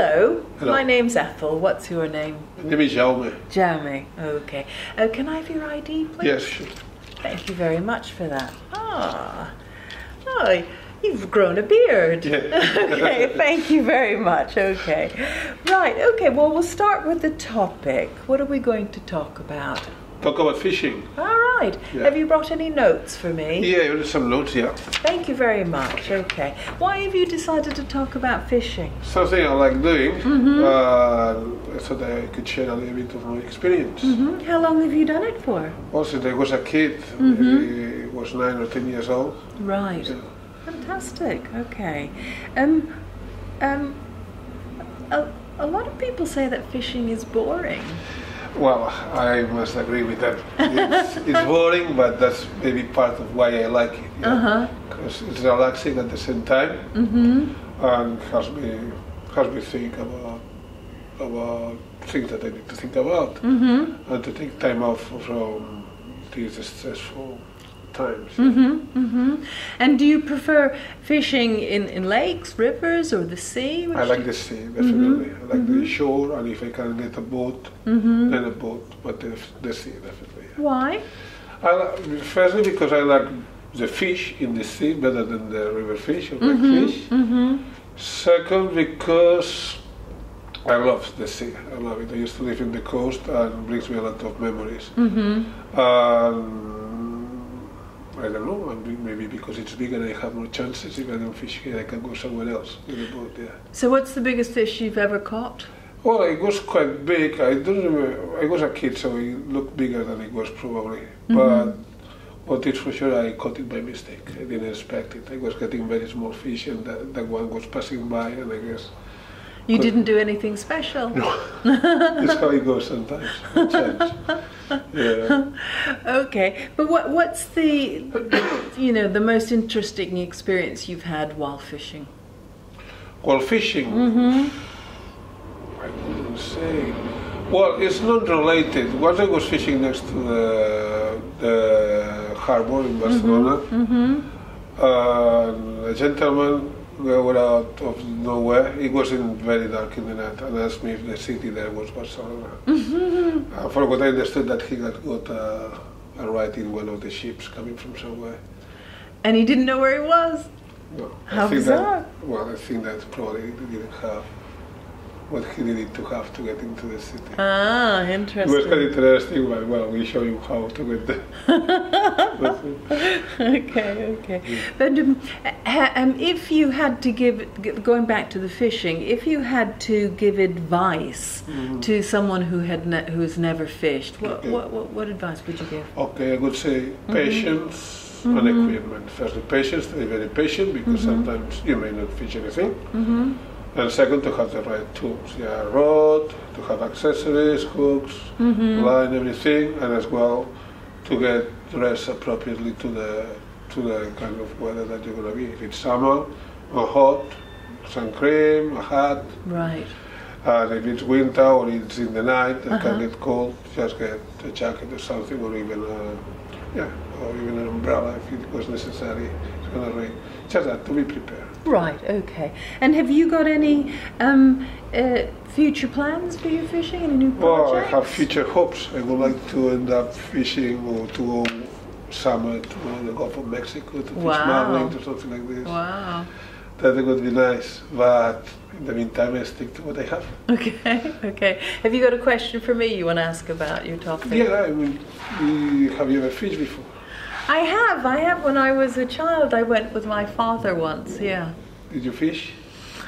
Hello. Hello. My name's Ethel. What's your name? My name is Jaume. Jaume. Okay. Can I have your ID, please? Yes, sure. Thank you very much for that. Oh, you've grown a beard. Yeah. Okay, thank you very much. Okay. Right, okay, well, we'll start with the topic. What are we going to talk about? Talk about fishing. All right. Yeah. Have you brought any notes for me? Yeah, there are some notes, yeah. Thank you very much. Okay. Why have you decided to talk about fishing? Something I like doing. I thought I could share a little bit of my experience. How long have you done it for? Well, since I was a kid, maybe I was 9 or 10 years old. Right. Yeah. Fantastic. Okay. A lot of people say that fishing is boring. Well, I must agree with that. It's boring, but that's maybe part of why I like it. Because it's relaxing at the same time, and helps me think about things that I need to think about, and to take time off from these stressful times. And do you prefer fishing in lakes, rivers, or the sea? I like the sea, definitely. I like the shore, and if I can get a boat, then a boat, but the sea, definitely. Yeah. Why? Firstly, because I like the fish in the sea better than the river fish or lake fish. Second, because I love the sea. I love it. I used to live in the coast, and it brings me a lot of memories. I don't know, maybe because it's big and I have more chances. If I don't fish here, I can go somewhere else with a boat, yeah. So what's the biggest fish you've ever caught? Well, it was quite big. I don't remember. I was a kid, so it looked bigger than it was probably. But what is for sure, I caught it by mistake. I didn't expect it. I was getting very small fish, and that one was passing by, and I guess... You didn't do anything special? No, that's how it goes sometimes. Yeah. Okay, but what's the, the most interesting experience you've had while fishing? While fishing? I wouldn't say. Well, it's not related. Once I was fishing next to the harbor in Barcelona, a gentleman, we were out of nowhere. It wasn't very dark in the night, and asked me if the city there was Barcelona. For what I understood, that he had got a ride in one of the ships coming from somewhere. And he didn't know where he was? No. How bizarre. I think that probably he didn't have what he needed to have to get into the city. Ah, interesting. It was quite interesting, but well, we show you how to get there. Okay. But if you had to give, going back to the fishing, if you had to give advice to someone who's never fished, what advice would you give? Okay, I would say patience and equipment. Firstly, patience, to be very patient, because sometimes you may not fish anything. And second, to have the right tools, rod, to have accessories, hooks, line, everything, and as well to get dressed appropriately to the kind of weather that you're going to be. If it's summer or hot, sun cream, a hat. Right. And if it's winter or it's in the night and can get cold, just get a jacket or something, or even an umbrella if it was necessary. It's going to rain. Just that, to be prepared. Right, okay. And have you got any future plans for your fishing? Any new projects? Well, I have future hopes. I would like to end up fishing or to go summer to the Gulf of Mexico to fish marlin or something like this. Wow. That would be nice, but in the meantime I stick to what I have. Okay. Have you got a question for me you want to ask about your topic? Yeah, I mean, have you ever fished before? I have. When I was a child, I went with my father once, yeah. Did you fish?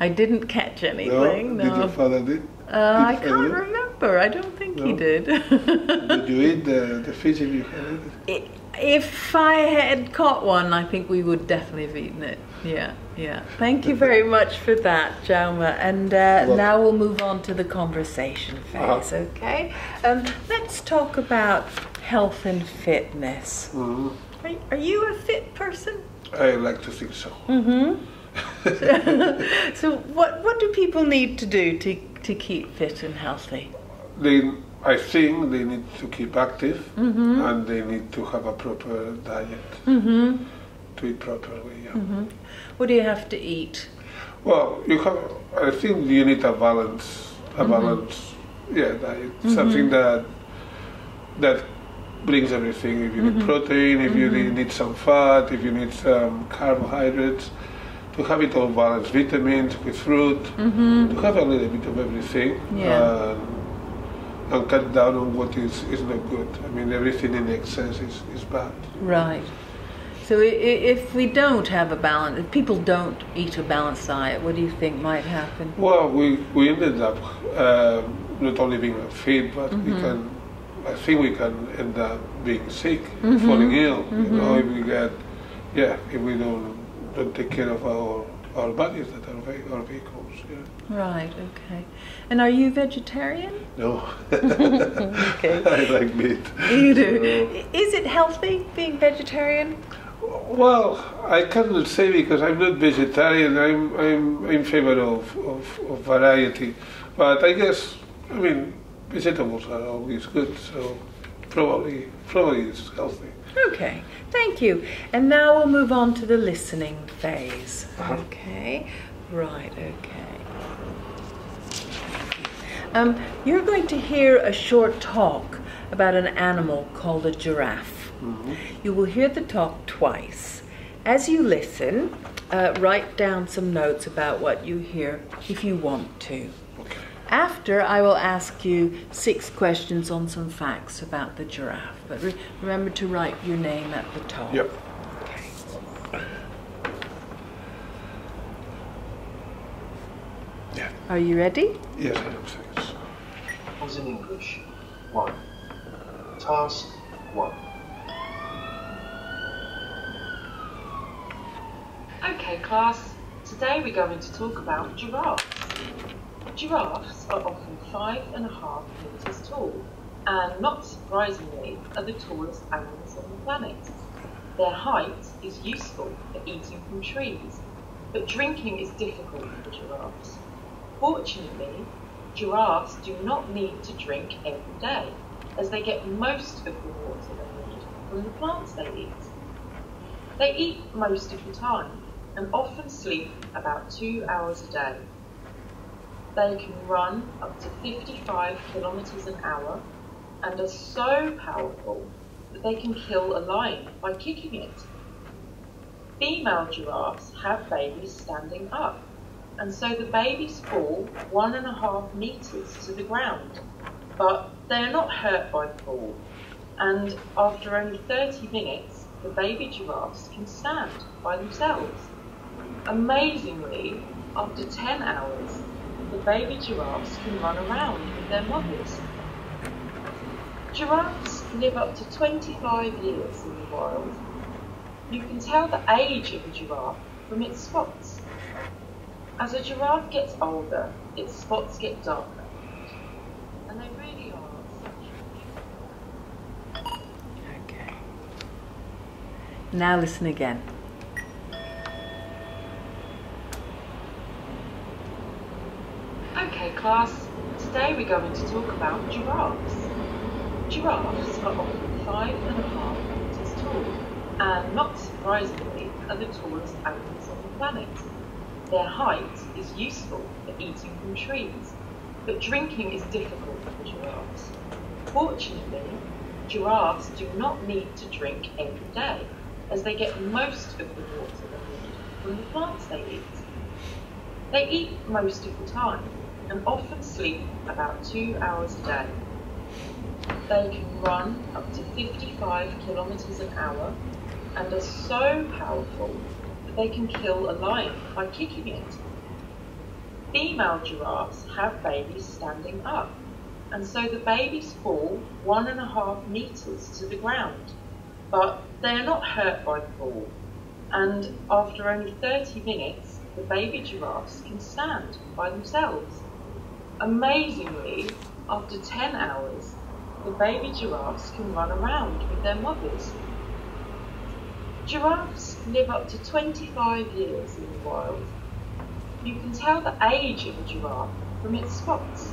I didn't catch anything, no. Did your father did? I can't remember. I don't think he did. Did you eat the fish if you had it? If I had caught one, I think we would definitely have eaten it. Yeah. Thank you very much for that, Jaume. And now we'll move on to the conversation phase, okay? Let's talk about health and fitness. Are you a fit person? I like to think so. So what do people need to do to keep fit and healthy? I think they need to keep active, and they need to have a proper diet, to eat properly. What do you have to eat? Well, you have. I think you need a balance. Yeah, diet. Something that brings everything. If you need protein, if you need some fat, if you need some carbohydrates, to have it all balanced. Vitamins with fruit. To have a little bit of everything. Yeah. And cut down on what is not good. I mean, everything in excess is bad. Right. So if we don't have a balance, if people don't eat a balanced diet, what do you think might happen? Well, we ended up not only being fit, but I think we can end up being sick, falling ill. You know, if we don't take care of our bodies, that are our vehicles. Yeah. Right. Okay. And are you vegetarian? No. Okay. I like meat. You do. Is it healthy being vegetarian? Well, I cannot say because I'm not vegetarian. I'm in favor of variety, but I guess vegetables are always good. So probably it's healthy. Okay, thank you. And now we'll move on to the listening phase. Okay, right. Okay. You're going to hear a short talk about an animal called a giraffe. You will hear the talk twice. As you listen, write down some notes about what you hear if you want to. Okay. After, I will ask you 6 questions on some facts about the giraffe. But remember to write your name at the top. Yep. Okay. Yeah. Are you ready? Yes, I am. Thanks. Was in English. 1. Task 1. Okay class, today we're going to talk about giraffes. Giraffes are often 5.5 meters tall and, not surprisingly, are the tallest animals on the planet. Their height is useful for eating from trees, but drinking is difficult for giraffes. Fortunately, giraffes do not need to drink every day, as they get most of the water they need from the plants they eat. They eat most of the time and often sleep about 2 hours a day. They can run up to 55 kilometers an hour and are so powerful that they can kill a lion by kicking it. Female giraffes have babies standing up, and so the babies fall 1.5 meters to the ground, but they are not hurt by the fall, and after only 30 minutes, the baby giraffes can stand by themselves. Amazingly, after 10 hours, the baby giraffes can run around with their mothers. Giraffes live up to 25 years in the wild. You can tell the age of a giraffe from its spots. As a giraffe gets older, its spots get darker. And they really are such. Okay. Now listen again. Okay class, today we're going to talk about giraffes. Giraffes are often 5.5 meters tall and, not surprisingly, are the tallest animals on the planet. Their height is useful for eating from trees, but drinking is difficult for giraffes. Fortunately, giraffes do not need to drink every day, as they get most of the water they need from the plants they eat. They eat most of the time and often sleep about 2 hours a day. They can run up to 55 kilometers an hour and are so powerful that they can kill a lion by kicking it. Female giraffes have babies standing up, and so the babies fall 1.5 meters to the ground, but they are not hurt by the fall, and after only 30 minutes, the baby giraffes can stand by themselves. Amazingly, after 10 hours, the baby giraffes can run around with their mothers. Giraffes live up to 25 years in the wild. You can tell the age of a giraffe from its spots.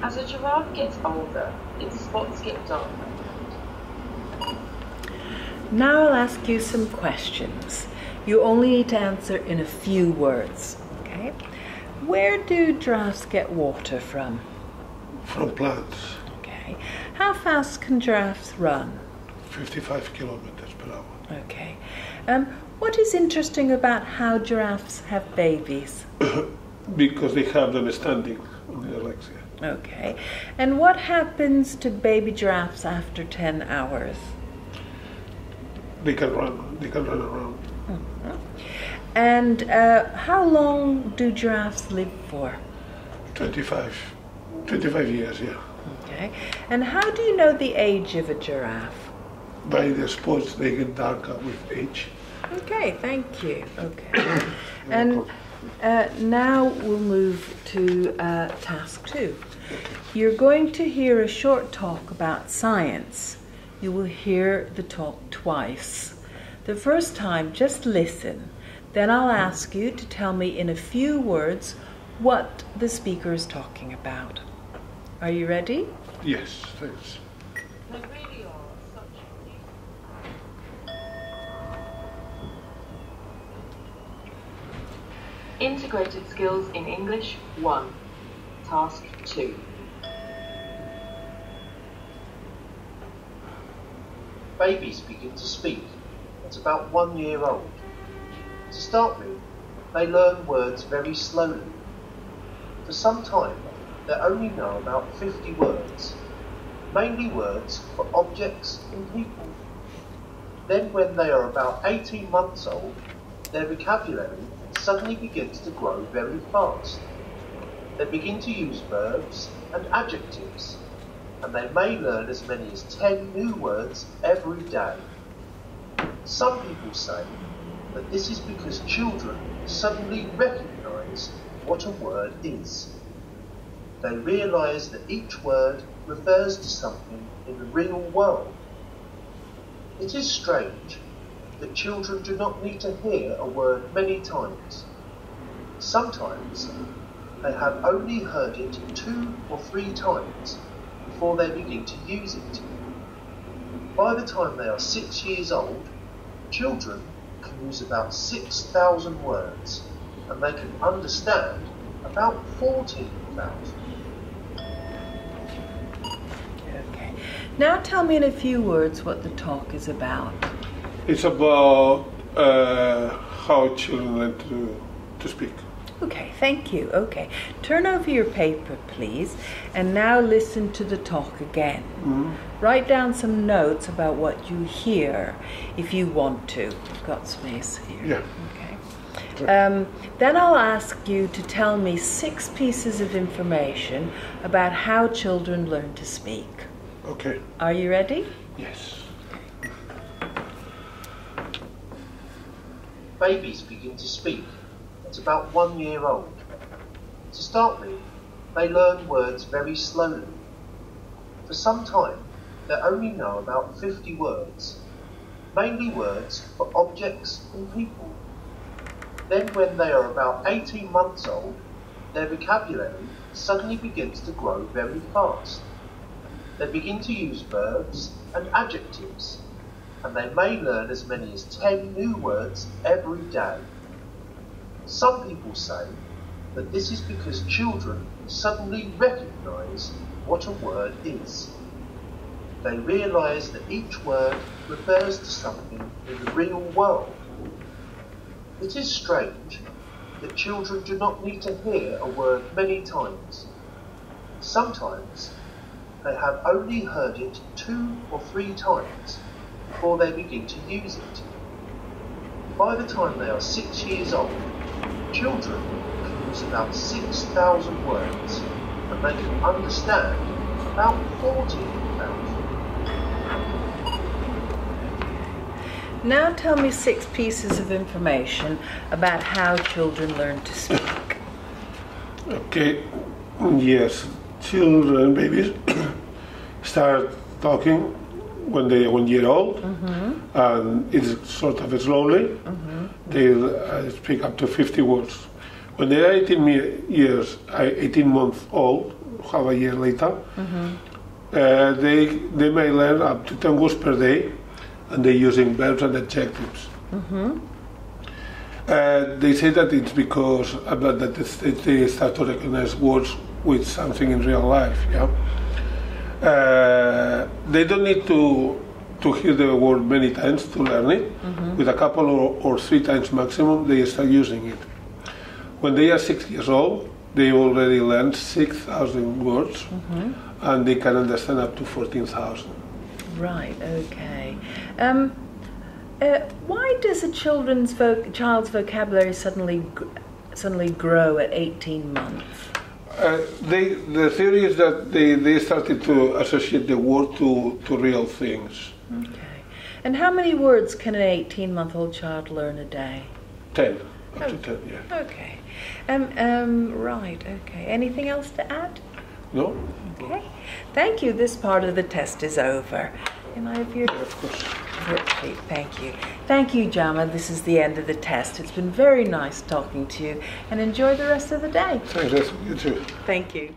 As a giraffe gets older, its spots get darker. Now I'll ask you some questions. You only need to answer in a few words. Okay. Where do giraffes get water from? From plants. Okay. How fast can giraffes run? 55 kilometers per hour. Okay. What is interesting about how giraffes have babies? Because they have them standing on their legs. Yeah. Okay. And what happens to baby giraffes after 10 hours? They can run. They can run around. Mm-hmm. And how long do giraffes live for? 25 years, yeah. Okay. And how do you know the age of a giraffe? By the spots, they get darker with age. Okay, thank you. Okay. And now we'll move to task 2. You're going to hear a short talk about science. You will hear the talk twice. The first time, just listen. Then I'll ask you to tell me in a few words what the speaker is talking about. Are you ready? Yes, thanks. They really are such Integrated Skills in English 1. Task 2. Babies begin to speak at about 1 year old. To start with, they learn words very slowly. For some time, they only know about 50 words, mainly words for objects and people. Then when they are about 18 months old, their vocabulary suddenly begins to grow very fast. They begin to use verbs and adjectives, and they may learn as many as 10 new words every day. Some people say that this is because children suddenly recognise what a word is. They realise that each word refers to something in the real world. It is strange that children do not need to hear a word many times. Sometimes they have only heard it 2 or 3 times before they begin to use it. By the time they are 6 years old, children can use about 6,000 words, and they can understand about 14,000. Okay. Now tell me in a few words what the talk is about. It's about how children learn to speak. Okay, thank you. Okay. Turn over your paper, please, and now listen to the talk again. Mm-hmm. Write down some notes about what you hear if you want to. You've got space here. Yeah. Okay. Then I'll ask you to tell me 6 pieces of information about how children learn to speak. Okay. Are you ready? Yes. Babies begin to speak at about 1 year old. To start with, they learn words very slowly. For some time, they only know about 50 words, mainly words for objects and people. Then when they are about 18 months old, their vocabulary suddenly begins to grow very fast. They begin to use verbs and adjectives, and they may learn as many as 10 new words every day. Some people say that this is because children suddenly recognise what a word is. They realise that each word refers to something in the real world. It is strange that children do not need to hear a word many times. Sometimes they have only heard it 2 or 3 times before they begin to use it. By the time they are 6 years old, children can use about 6,000 words, and they can understand about 14,000. Now tell me 6 pieces of information about how children learn to speak. Okay. Yes. Children, babies, start talking when they are 1 year old, and it's sort of slowly. They speak up to 50 words. When they are 18 months old, half a year later, they may learn up to 10 words per day, and they're using verbs and adjectives. They say that it's because they start to recognize words with something in real life. Yeah, they don't need to hear the word many times to learn it. With a couple or 3 times maximum, they start using it. When they are 6 years old, they already learned 6,000 words, and they can understand up to 14,000. Right. Okay. Why does a child's vocabulary suddenly grow at 18 months? The theory is that they started to associate the word to real things. Okay. And how many words can an 18-month-old child learn a day? 10. Up to 10, yeah. Okay. Right, okay. Anything else to add? No? Okay. Thank you. This part of the test is over. Can I have your Of course. worksheet? Thank you. Thank you, Jaume. This is the end of the test. It's been very nice talking to you, and enjoy the rest of the day. Thanks, you too. Thank you.